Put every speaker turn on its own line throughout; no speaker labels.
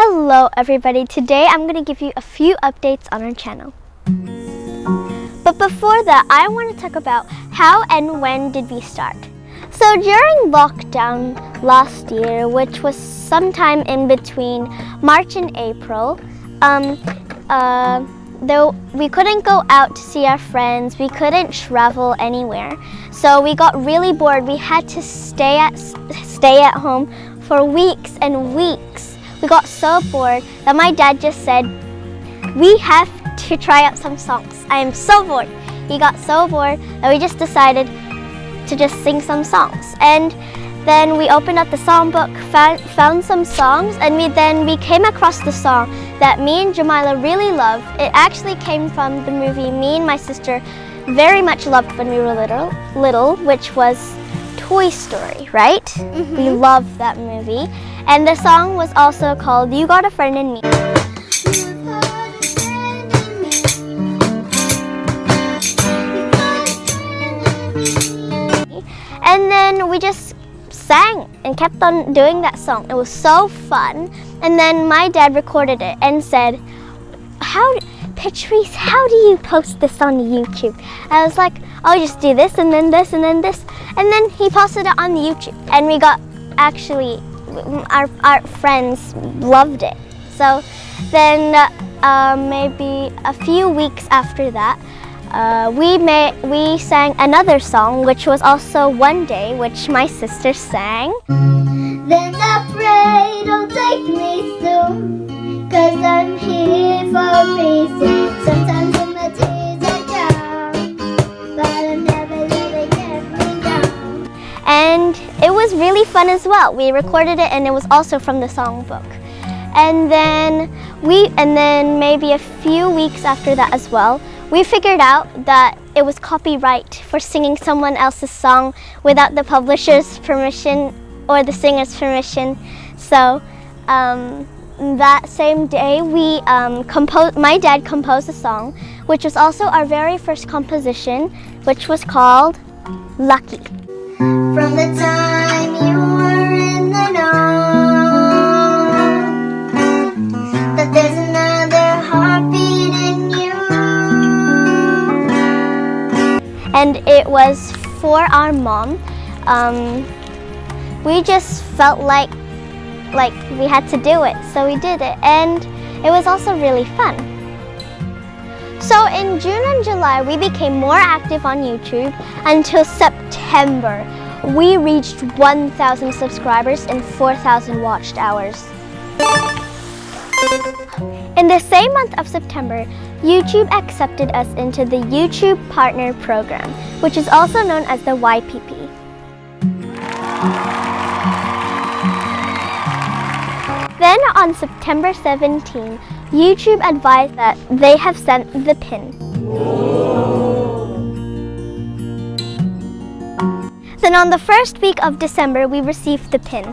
Hello everybody, today I'm going to give you a few updates on our channel. But before that, I want to talk about how and when did we start. So during lockdown last year, which was sometime in between March and April, though we couldn't go out to see our friends, we couldn't travel anywhere. So we got really bored. We had to stay at home for weeks and weeks. We got so bored that my dad just said, we have to try out some songs. I am so bored. He got so bored that we just decided to just sing some songs. And then we opened up the songbook, found some songs, and we came across the song that me and Jamila really love. It actually came from the movie me and my sister very much loved when we were little, which was Toy Story, right? Mm-hmm. We loved that movie. And the song was also called You Got a Friend in Me. And then we just sang and kept on doing that song. It was so fun. And then my dad recorded it and said, Patrice, how do you post this on YouTube? I was like, oh, just do this and then this and then this. And then he posted it on YouTube. And we got, actually, our friends loved it. So then maybe a few weeks after that, we sang another song, which was also One Day, which my sister sang.
Then I pray, don't take me soon, 'cause I'm here for a reason. Sometimes when my tears are down, but I never let it get me down.
And it was really fun as well. We recorded it and it was also from the songbook. And then maybe a few weeks after that as well, we figured out that it was copyright for singing someone else's song without the publisher's permission or the singer's permission. So that same day, my dad composed a song, which was also our very first composition, which was called Lucky.
From the time you were in the know, that there's another heartbeat in you.
And it was for our mom. We just felt like we had to do it, so we did it, and it was also really fun. So in June and July, we became more active on YouTube until September. We reached 1,000 subscribers and 4,000 watched hours. In the same month of September, YouTube accepted us into the YouTube Partner Program, which is also known as the YPP. Then on September 17, YouTube advised that they have sent the pin. Then on the first week of December, we received the pin.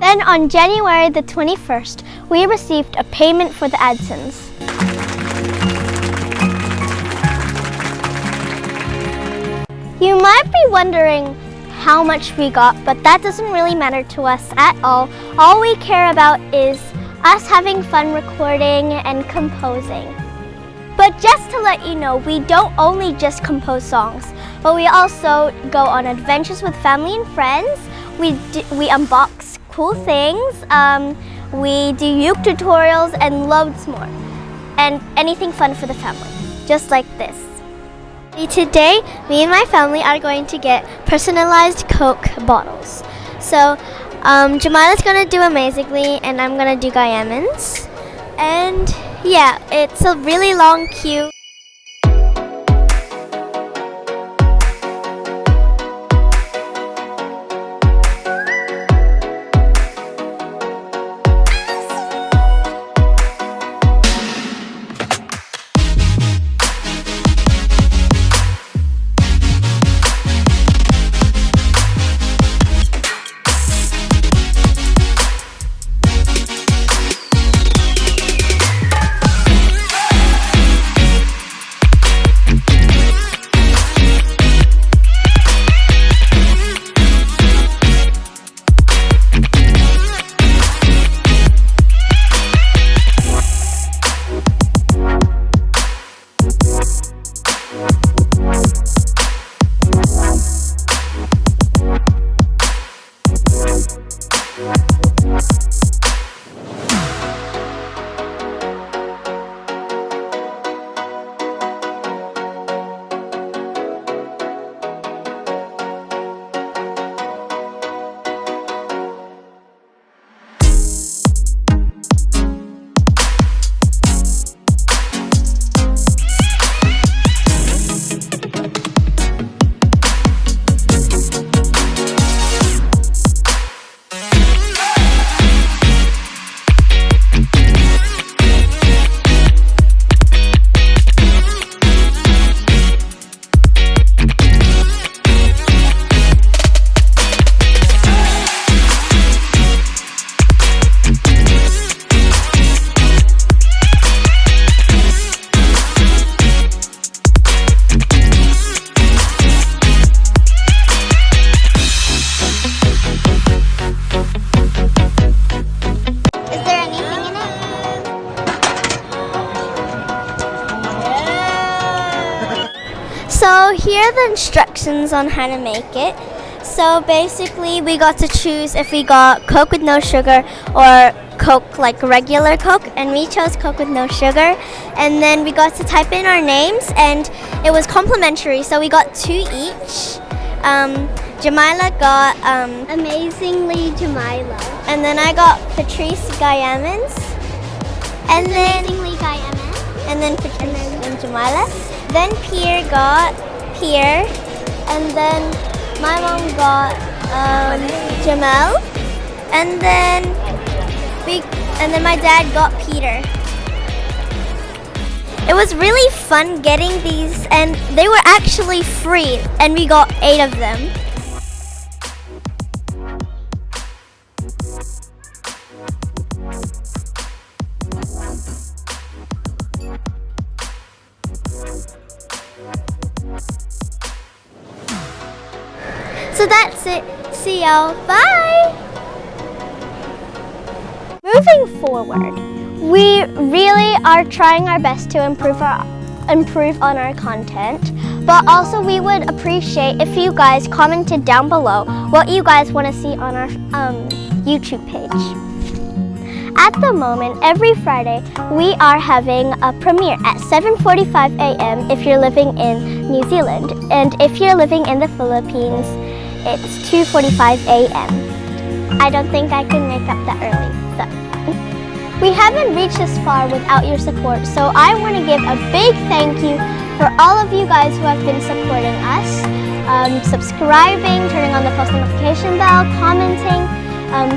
Then on January the 21st, we received a payment for the AdSense. You might be wondering how much we got, but that doesn't really matter to us at all. All we care about is us having fun recording and composing. But just to let you know, we don't only just compose songs, but we also go on adventures with family and friends. We unbox cool things, we do uke tutorials and loads more. And anything fun for the family, just like this. Today, me and my family are going to get personalized Coke bottles. So, Jamila's going to do Amazingly, and I'm going to do GayamaNZ. And yeah, it's a really long queue. are the instructions on how to make it. So basically we got to choose if we got Coke with no sugar or Coke like regular Coke, and we chose Coke with no sugar. And then we got to type in our names, and it was complimentary, so we got 2 each. Jamila got
Amazingly Jamila.
and then I got Patrice GayamaNZ, and then Patrice and Jamila. Then Pierre got Pierre, and then my mom got Jamel, and then my dad got Peter. It was really fun getting these, and they were actually free, and we got 8 of them. So that's it. See y'all. Bye! Moving forward, we really are trying our best to improve on our content, but also we would appreciate if you guys commented down below what you guys want to see on our YouTube page. At the moment, every Friday, we are having a premiere at 7:45 a.m. if you're living in New Zealand, and if you're living in the Philippines, it's 2:45 a.m. I don't think I can make up that early. So. We haven't reached this far without your support, so I want to give a big thank you for all of you guys who have been supporting us, subscribing, turning on the post notification bell, commenting,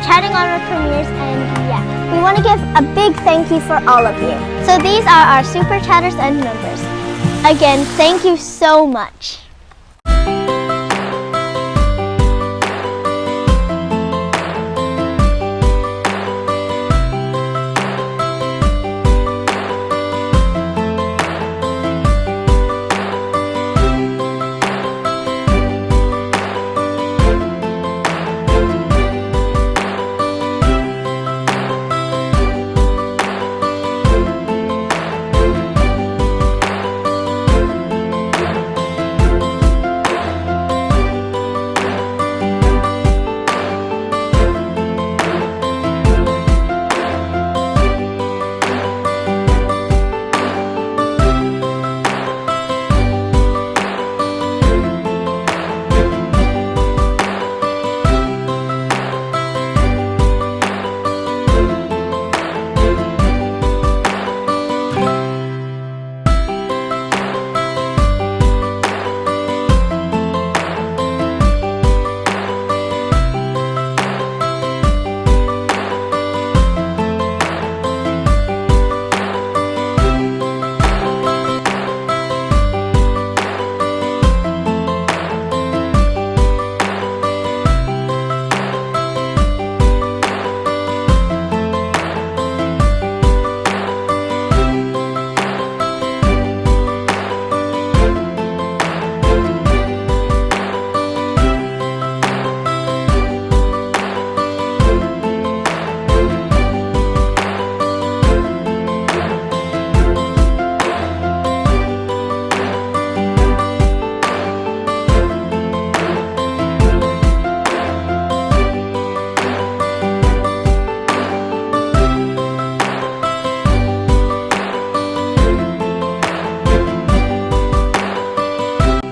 chatting on our premieres, and yeah, we want to give a big thank you for all of you. So these are our super chatters and members. Again, thank you so much.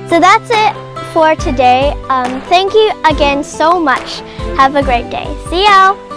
So that's it for today. Thank you again so much. Have a great day. See y'all.